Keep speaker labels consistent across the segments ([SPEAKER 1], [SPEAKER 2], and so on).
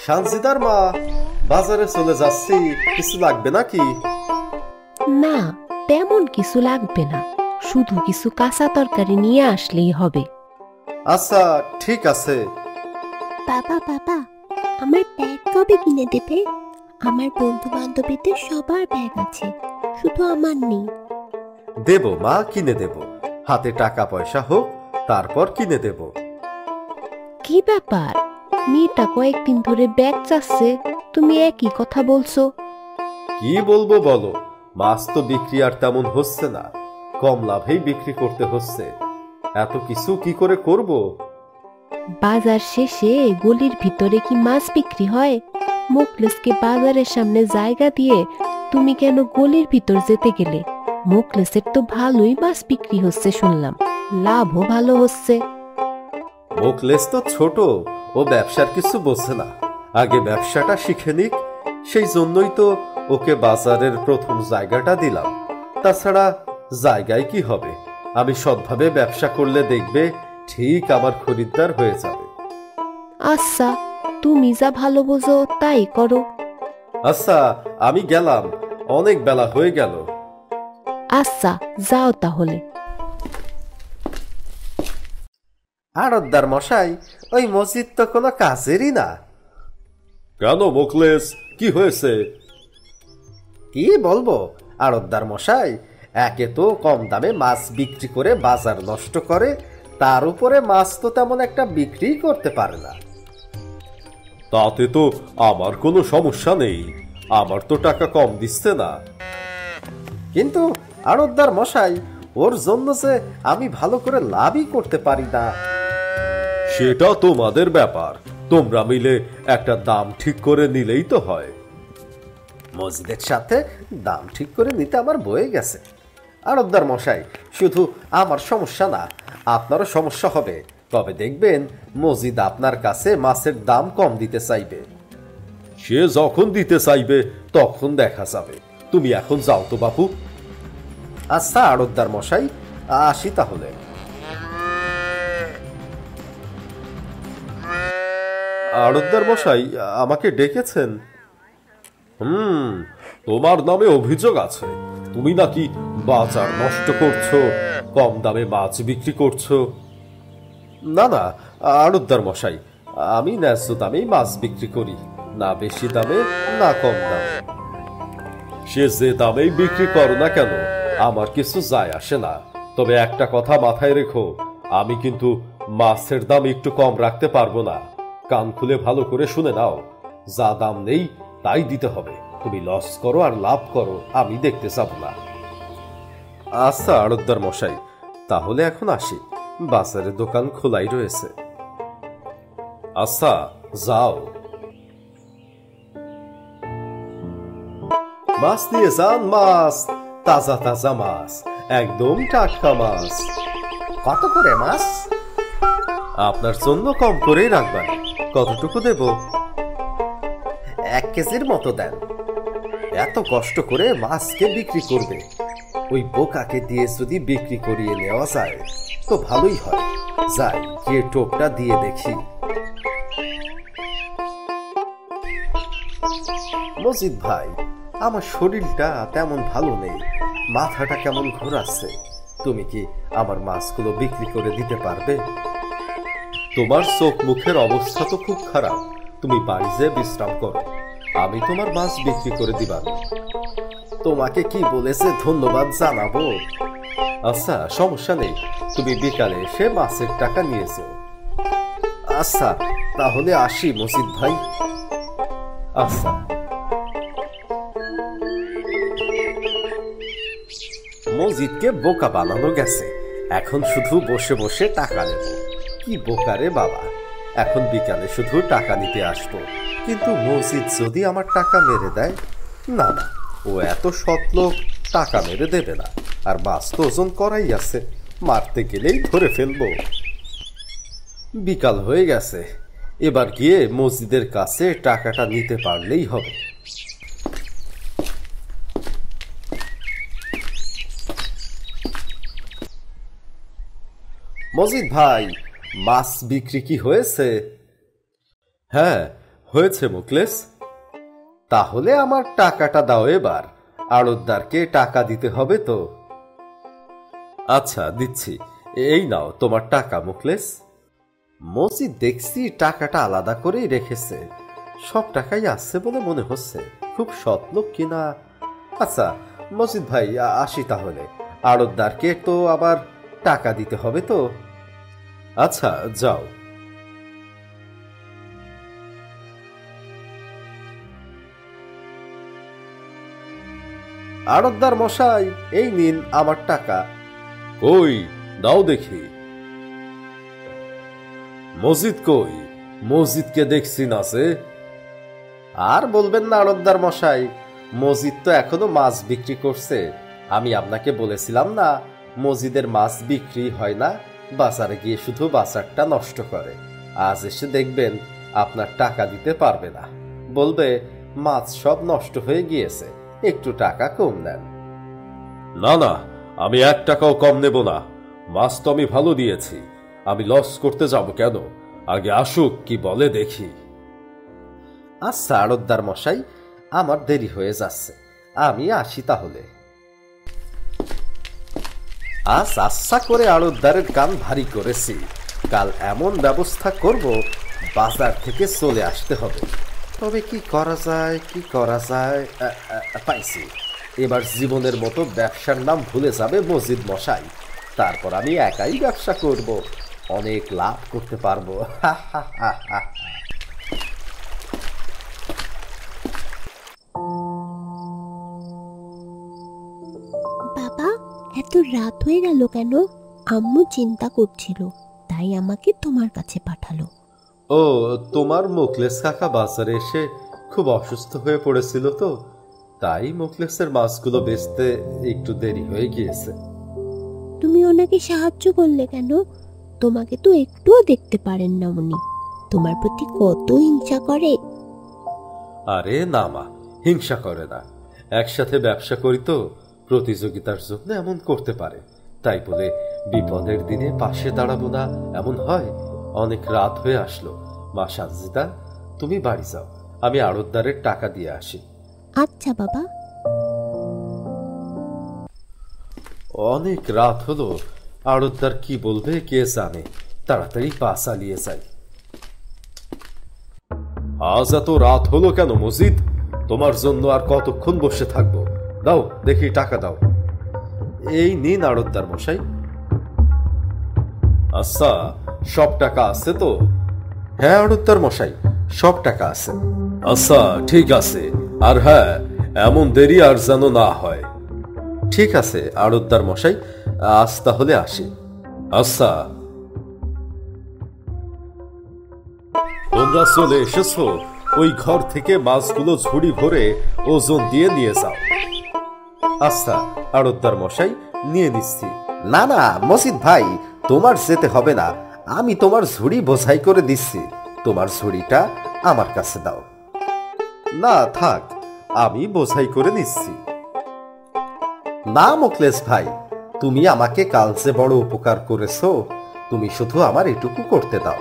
[SPEAKER 1] সানজিদার মা, বাজারে চলে যাচ্ছি, কিছু লাগবে নাকি?
[SPEAKER 2] না, তেমন কিছু লাগবে না, শুধু কিছু কাঁচা তরকারি নিয়ে আসলেই হবে।
[SPEAKER 1] আচ্ছা ঠিক আছে।
[SPEAKER 3] বাবা বাবা, আমার ব্যাগ কবে কিনে দেবে? আমার বন্ধু বান্ধবীদের সবার ব্যাগ আছে, শুধু আমার নেই।
[SPEAKER 1] দেব মা, কিনে দেব। হাতে টাকা পয়সা হোক, তারপর কিনে দেব।
[SPEAKER 2] কি ব্যাপার, মেয়েটা কয়েকদিন ধরে ব্যাগ চাচ্ছে, তুমি একই কথা বলছো?
[SPEAKER 1] কি বলবো বলো, মাছ তো বিক্রি আর তেমন হচ্ছে না, কম লাভেই বিক্রি করতে হচ্ছে। এত কিছু কি করে করব?
[SPEAKER 2] বাজার শেষে গলির ভিতরে কি মাছ বিক্রি হয়? মোকলেসকে বাজারের সামনে জায়গা দিয়ে তুমি কেন গলির ভিতর যেতে গেলে? মোকলেসের তো ভালোই মাছ বিক্রি হচ্ছে শুনলাম, লাভও ভালো হচ্ছে।
[SPEAKER 1] মোকলেস তো ছোট, ও ব্যবসার কিছু বোঝে না, আগে ব্যবসাটা শিখে নিক, সেই জন্যই তো ওকে বাজারের প্রথম জায়গাটা দিলাম। তাছাড়া জায়গায় কি হবে, আমি সৎভাবে ব্যবসা করলে দেখবে ঠিক আমার খরিদ্দার হয়ে যাবে।
[SPEAKER 2] আচ্ছা, তুমি যা ভালো বোঝো তাই করো।
[SPEAKER 1] আচ্ছা আমি গেলাম, অনেক বেলা হয়ে গেল।
[SPEAKER 2] আচ্ছা, যাও তাহলে।
[SPEAKER 1] আড়তদার মশাই, ওই মসজিদ তো কোনো কাজেরই না। কেন মোকলেস, কি হয়েছে? কি বলবো আড়তদার মশাই, একে তো কম দামে মাছ বিক্রি করে বাজার নষ্ট করে, তার উপরে মাছ তো তেমন একটা বিক্রি করতে পারে না। তাতে তো আমার কোনো সমস্যা নেই, আমার তো টাকা কম দিচ্ছে না। কিন্তু আড়তদার মশাই, ওর জন্য যে আমি ভালো করে লাভই করতে পারি না। সেটা তোমাদের ব্যাপার, তোমরা মিলে একটা দাম ঠিক করে নিলেই তো হয়। মসজিদের সাথে দাম ঠিক করে নিতে আমার বয়ে গেছে। আড়তদার মশাই, শুধু আমার সমস্যা না, আপনারও সমস্যা হবে। তবে দেখবেন মসজিদ আপনার কাছে মাছের দাম কম দিতে চাইবে। সে যখন দিতে চাইবে তখন দেখা যাবে, তুমি এখন যাও তো বাপু। আচ্ছা আড়তদার মশাই, আসি তাহলে। আড়তদার মশাই, আমাকে ডেকেছেন? তোমার নামে অভিযোগ আছে, তুমি নাকি বাজার নষ্ট করছো, কম দামে মাছ বিক্রি করছো। না না আড়তদার মশাই, আমি ন্যায্য দামেই মাছ বিক্রি করি, না বেশি দামে না কম দামে। সে যে দামেই বিক্রি করো না কেন, আমার কিছু যায় আসে না। তবে একটা কথা মাথায় রেখো, আমি কিন্তু মাছের দাম একটু কম রাখতে পারবো না। কান খুলে ভালো করে শুনে নাও, যা দাম নেই তাই দিতে হবে। তুমি লস করো আর লাভ করো, আমি দেখতে যাব না। আচ্ছা আড়তদার মশাই, তাহলে এখন আসি, বাজারের দোকান খোলাই রয়েছে। আচ্ছা যাও। মাছ নিয়ে যান, মাছ, তাজা তাজা মাছ, একদম টাটকা মাছ। কত করে মাছ? আপনার জন্য কম করেই রাখবেন। কতটুকু দেব? 1 কেজির মতো দেন। এত কষ্ট করে মাছকে বিক্রি করবে, ওই বোকাকে দিয়ে যদি বিক্রি করিয়ে নেওয়া যায় তো ভালোই হয়। যাই গিয়ে টোপটা দিয়ে দেখি। মজিদ ভাই, আমার শরীরটা তেমন ভালো নেই, মাথাটা কেমন ঘোরাচ্ছে, তুমি কি আমার মাছগুলো বিক্রি করে দিতে পারবে? তোমার চোখ মুখের অবস্থা তো খুব খারাপ, তুমি বাড়ি যেয়ে বিশ্রাম করো, আমি তোমার মাছ বিক্রি করে দিবানি। তোমাকে কি বলেছে ধন্যবাদ জানাবো? আচ্ছা সমস্যা নেই, তুমি বিকালে এসে মাছের টাকা নিয়ে যাও। আচ্ছা তাহলে আসি মজিদ ভাই। আচ্ছা। মজিদকে বোকা বানানো গেছে, এখন শুধু বসে বসে টাকা নেব। কি বোকারে বাবা, এখন বিকালে শুধু টাকা নিতে আসবো, কিন্তু মজিদ যদি আমার টাকা মেরে দেয়? না না, ও এত সৎ লোক, টাকা মেরে দেবে না। আর মাছ তো ওজন করাই আছে, মারতে গেলেই ধরে ফেলবো। বিকাল হয়ে গেছে, এবার গিয়ে মসজিদের কাছে টাকাটা নিতে পারলেই হবে। মজিদ ভাই, মাছ বিক্রি কি হয়েছে? হ্যাঁ হয়েছে মুকলেস, তাহলে আমার টাকাটা দাও এবার। আড়তদারকে টাকা দিতে হবে তো। আচ্ছা দিচ্ছি, এই নাও তোমার টাকা মুকলেস। মজিদ দেখছি টাকাটা আলাদা করেই রেখেছে, সব টাকাই আসছে বলে মনে হচ্ছে। খুব সৎ লোক কিনা। আচ্ছা মজিদ ভাই, আসি তাহলে। আড়তদারকে তো আবার টাকা দিতে হবে তো। আচ্ছা যাও। আড়তদার মশাই, এই নিন আমার টাকা। কই দাও দেখি। মসজিদ কই? মসজিদকে দেখছি না সে। আর বলবেন না আড়তদার মশাই, মসজিদ তো এখনো মাছ বিক্রি করছে। আমি আপনাকে বলেছিলাম না মসজিদের মাছ বিক্রি হয় না, বাজারে গিয়ে শুধু বাজারটা নষ্ট করে। আজ এসে দেখবেন আপনার টাকা দিতে পারবে না, বলবে মাছ সব নষ্ট হয়ে গিয়েছে, একটু টাকা কম নেন। না না, আমি 1 টাকাও কম নেব না। মাছ তো আমি ভালো দিয়েছি, আমি লস করতে যাব কেন? আগে আসুক কি বলে দেখি। আচ্ছা আড়তদার মশাই, আমার দেরি হয়ে যাচ্ছে, আমি আসি তাহলে। আজ আচ্ছা করে আড়তদারের কান ভারী করেছি, কাল এমন ব্যবস্থা করব বাজার থেকে চলে আসতে হবে। তবে কি করা যায়, কি করা যায়? পাইছি, এবার জীবনের মতো ব্যবসার নাম ভুলে যাবে মসজিদ মশাই। তারপর আমি একাই ব্যবসা করব, অনেক লাভ করতে পারবো।
[SPEAKER 3] বাবা, এত রাত হয়ে গেল কেন? আম্মু চিন্তা করছিল, তাই আমাকে তোমার কাছে পাঠালো।
[SPEAKER 1] ও, তোমার মুখলেস কাকা বাজারে এসে খুব অসুস্থ হয়ে পড়েছিল তো, তাই মুখলেসের মাছগুলো বেচতে একটু দেরি হয়ে গিয়েছে।
[SPEAKER 3] তুমি ওনাকে সাহায্য করলে কেন? তোমাকে তো একটুও দেখতে পারেন না উনি, তোমার প্রতি কত হিংসা করে।
[SPEAKER 1] আরে না মা, হিংসা করে না, একসাথে ব্যবসা করি তো, প্রতিযোগিতার জন্য এমন করতে পারে। তাই বলে বিপদের দিনে পাশে দাঁড়াবো না এমন হয়? অনেক রাত হয়ে আসলো। মা সাজিদা, তুমি বাড়ি যাও, আমি আড়তদারের টাকা দিয়ে আসি।
[SPEAKER 3] আচ্ছা বাবা।
[SPEAKER 1] অনেক রাত হলো, আড়তদার কি বলবে কে জানে। তাড়াতাড়ি পা চালিয়ে যাই। আজ এত রাত হলো কেন মজিদ? তোমার জন্য আর কতক্ষণ বসে থাকবো? দাও দেখি টাকা দাও। এই নিন আড়তদার মশাই। আচ্ছা, সব টাকা আছে তো? হ্যাঁ আড়তদার মশাই, সব টাকা আছে। আচ্ছা ঠিক আছে, আর হ্যাঁ, এমন দেরি আর যেন না হয়। ঠিক আছে আড়তদার মশাই, আজ তাহলে আসি। আচ্ছা। তোমরা চলে এসেছো, ওই ঘর থেকে মাছগুলো ঝুড়ি ভরে ওজন দিয়ে নিয়ে যাও। আচ্ছা আড়তদার মশাই, নিয়ে নিচ্ছি। না না মসজিদ ভাই, তোমার যেতে হবে না, আমি তোমার ঝুড়ি বোঝাই করে দিচ্ছি। তোমার ঝুড়িটা আমার কাছে দাও। না থাক, আমি বোঝাই করে নিচ্ছি। না মুখলেস ভাই, তুমি আমাকে কাল যে বড় উপকার করেছো, তুমি শুধু আমার এটুকু করতে দাও।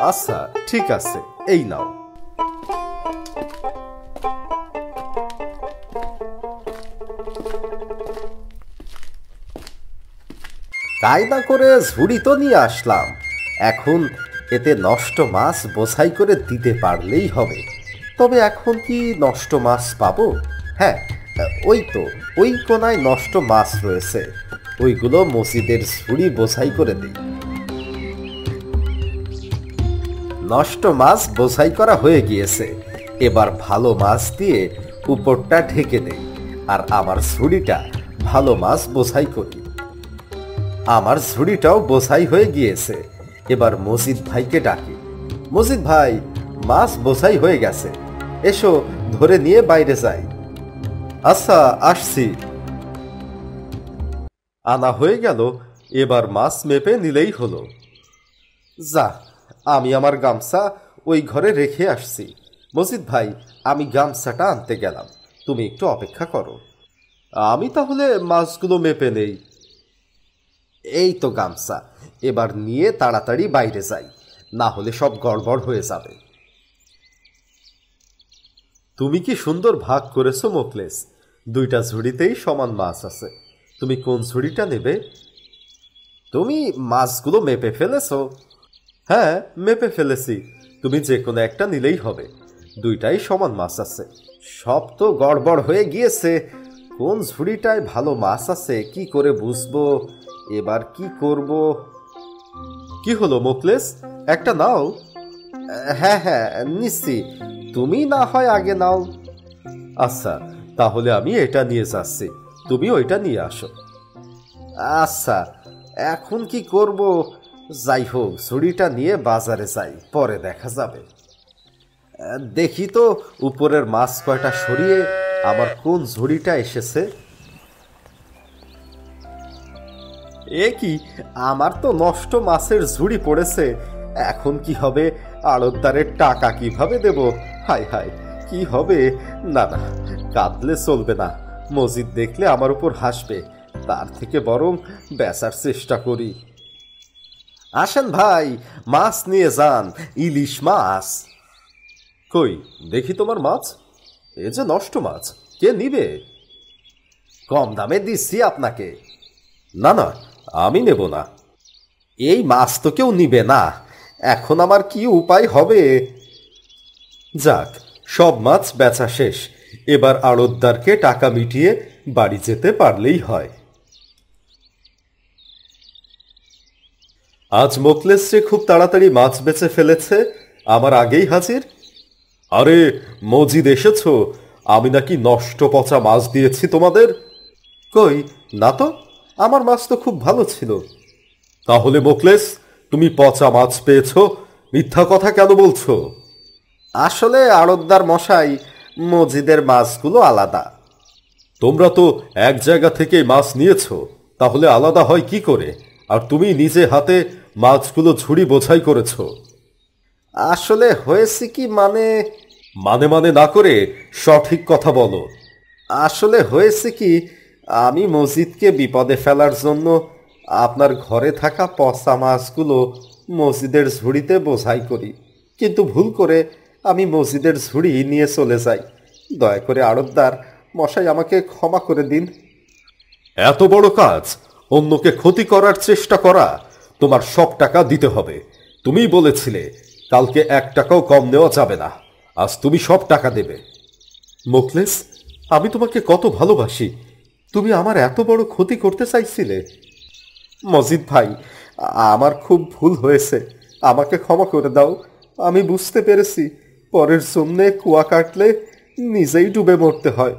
[SPEAKER 1] আচ্ছা ঠিক আছে, এই নাও। কায়দা করে ঝুড়ি তো নিয়ে আসলাম, এখন এতে নষ্ট মাছ বোঝাই করে দিতে পারলেই হবে। তবে এখন কি নষ্ট মাছ পাবো? হ্যাঁ, ওই তো ওই কোনায় নষ্ট মাছ রয়েছে, ওইগুলো মসজিদের ঝুড়ি বোঝাই করে দিই। নষ্ট মাছ বোঝাই করা হয়ে গিয়েছে, এবার ভালো মাছ দিয়ে উপরটা ঢেকে দেই, আর আমার ঝুড়িটা ভালো মাছ বোঝাই করি। আমার ঝুড়িটাও বোঝাই হয়ে গিয়েছে, এবার মজিদ ভাইকে ডাকি। মজিদ ভাই, মাছ বোঝাই হয়ে গেছে, এসো ধরে নিয়ে বাইরে যাই। আচ্ছা আসছি। আনা হয়ে গেল, এবার মাছ মেপে নিলেই হলো। যা, আমি আমার গামছা ওই ঘরে রেখে আসছি। মজিদ ভাই, আমি গামছাটা আনতে গেলাম, তুমি একটু অপেক্ষা করো। আমি তাহলে মাছগুলো মেপে নেই। এই তো গামছা, এবার নিয়ে তাড়াতাড়ি বাইরে যাই, না হলে সব গড়বড় হয়ে যাবে। তুমি কি সুন্দর ভাগ করেছো মোকলেস। দুইটা ঝুড়িতেই সমান মাছ আছে। তুমি কোন ঝুড়িটা নেবে? তুমি মাছগুলো মেপে ফেলেছো? হ্যাঁ, মেপে ফেলেছি। তুমি যে কোনো একটা নিলেই হবে। দুইটাই সমান মাছ আছে। সব তো গড়বড় হয়ে গিয়েছে। কোন ঝুড়িটায় ভালো মাছ আছে কি করে বুঝবো? এবার কি করব? কি হলো মোকলেস, একটা নাও। হ্যাঁ হ্যাঁ নিচ্ছি, তুমি না হয় আগে নাও। আচ্ছা, তাহলে আমি এটা নিয়ে যাচ্ছি, তুমি ওইটা নিয়ে আসো। আচ্ছা, এখন কি করব? যাই হোক, ঝুড়িটা নিয়ে বাজারে যাই, পরে দেখা যাবে। দেখি তো উপরের মাছ কয়টা সরিয়ে আমার কোন ঝুড়িটা এসেছে। এ কি, আমার তো নষ্ট মাছের ঝুড়ি পড়েছে। এখন কি হবে? আড়তদারের টাকা কিভাবে দেব? হায় হায়, কি হবে? না না, কাঁদলে চলবে না। মজিদ দেখলে আমার উপর হাসবে। তার থেকে বরং বেচার চেষ্টা করি। আসেন ভাই, মাছ নিয়ে যান, ইলিশ মাছ। কই দেখি তোমার মাছ। এ যে নষ্ট মাছ, কে নিবে? কম দামে দিচ্ছি আপনাকে। না না, আমি নেব না। এই মাছ তো কেউ নিবে না। এখন আমার কি উপায় হবে? যাক, সব মাছ বেচা শেষ। এবার আড়তদারকে টাকা মিটিয়ে বাড়ি যেতে পারলেই হয়। আজ মোকলেস যে খুব তাড়াতাড়ি মাছ বেচে ফেলেছে, আমার আগেই হাজির। আরে মজিদ, এসেছো? আমি নাকি নষ্ট পচা মাছ দিয়েছি তোমাদের? কই না তো, আমার মাছ তো খুব ভালো ছিল। তাহলে মোকলেস, তুমি পচা মাছ পেয়েছো, মিথ্যা কথা কেন বলছো? আসলে আড়তদার মশাই, মজিদের মাছগুলো আলাদা। তোমরা তো এক জায়গা থেকে মাছ নিয়েছো, তাহলে আলাদা হয় কি করে? আর তুমি নিজে হাতে মাছগুলো ঝুড়ি বোঝাই করেছো। আসলে হয়েছে কি, মানে মানে না করে সঠিক কথা বলো। আসলে হয়েছে কি, আমি মজিদকে বিপদে ফেলার জন্য আপনার ঘরে থাকা পচা মাছগুলো মসজিদের ঝুড়িতে বোঝাই করি, কিন্তু ভুল করে আমি মসজিদের ঝুড়ি নিয়ে চলে যাই। দয়া করে আড়তদার মশাই আমাকে ক্ষমা করে দিন। এত বড় কাজ, অন্যকে ক্ষতি করার চেষ্টা করা, তোমার সব টাকা দিতে হবে। তুমিই বলেছিলে কালকে 1 টাকাও কম নেওয়া যাবে না। আজ তুমি সব টাকা দেবে। মোকলেস, আমি তোমাকে কত ভালোবাসি, তুমি আমার এত বড় ক্ষতি করতে চাইছিলে? মজিদ ভাই, আমার খুব ভুল হয়েছে, আমাকে ক্ষমা করে দাও। আমি বুঝতে পেরেছি পরের জন্যে কুয়া কাটলে নিজেই ডুবে মরতে হয়।